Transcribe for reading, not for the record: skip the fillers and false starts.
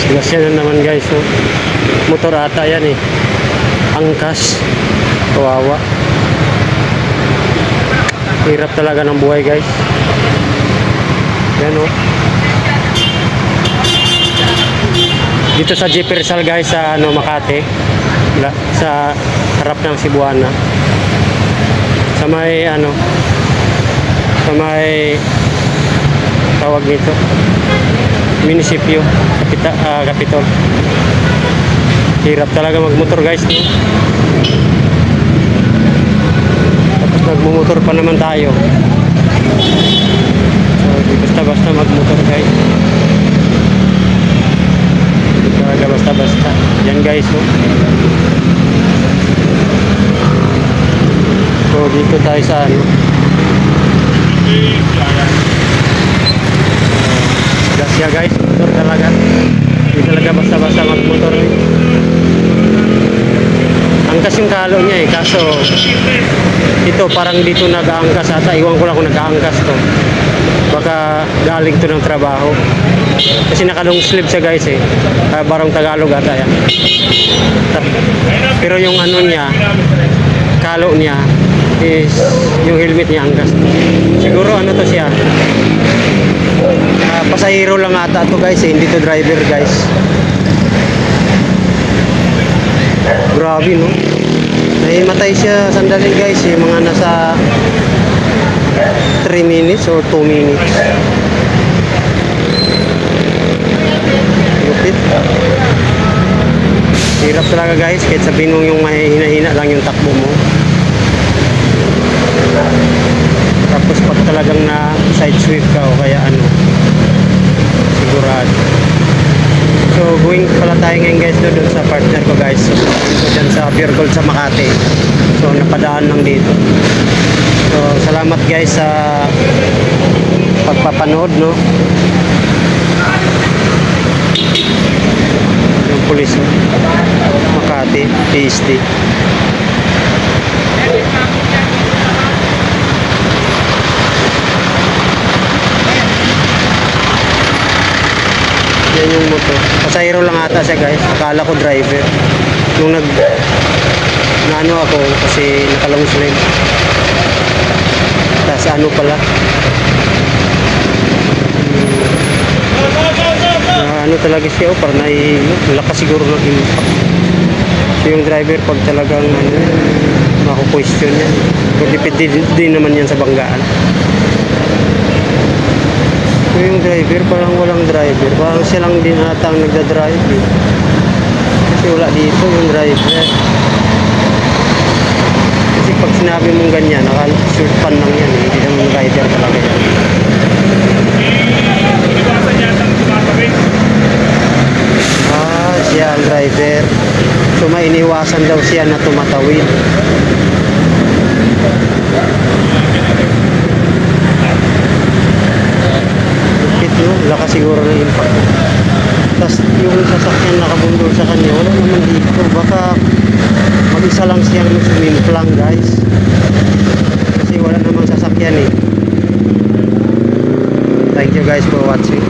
Disgrasya na naman guys. So, motor ata yan eh. Angkas. Kawawa. Hirap talaga ng buhay guys. Yan oh. Dito sa Jeep Rizal guys sa Makati. Sa harap ng Cebuana. Sa may sa may tawag nito munisipyo, Kapitol. Hirap talaga magmotor guys, no? Tapos nagmumotor pa naman tayo. So di basta-basta magmotor guys. Di talaga basta-basta. Yan guys, no? So dito tayo sa Gasya guys, motor talaga. Hindi talaga basta-basta magmotor eh. Angkas yung kalo niya eh, kaso ito parang dito nag-aangkas ata. Iwan ko lang kung nag-aangkas to. Baka galing to ng trabaho. Kasi naka-long sleeve siya guys eh. Barong Tagalog ata yan. Pero yung niya, kalo niya is yung helmet niya angkas. Siguro to siya. Pasahero lang ata to guys eh, hindi to driver guys. Grabe no. Nahimatay siya sandali guys eh, mga nasa 3 minutes or 2 minutes. Lupit. Hirap talaga guys, kahit sabihin mo yung mahihina-hina lang yung takbo mo. Tapos pag talagang na side sweep ka o kaya sigurado. So going pala tayo ngayon guys doon sa partner ko guys. So dyan sa Pure Gold sa Makati. So napadaan lang dito. So salamat guys sa pagpapanood no. Yung pulis Makati PSD. Yan yung motor. Pasahero lang ata siya guys. Akala ko driver. Nung ako kasi nakalong sleeve. Tapos pala. Talaga siya parang lakas siguro ng impact. So yung driver pag talagang mako-question yan. Pero depende din naman yan sa banggaan. Yung driver parang walang driver, parang siya lang din atang nagda-drive eh. Kasi wala dito yung driver. Kasi pag sinabi mong ganyan, short pan lang yan eh. Hindi naman rider talaga yan. Siya ang driver. So may iniwasan daw siya na tumatawid. Lakas siguro ng impact. Tapos yung sasakyan nakabundol sa kanya, wala naman dito. Baka mag-isa lang siyang sumimplang guys. Kasi wala namang sasakyan eh. Thank you guys for watching.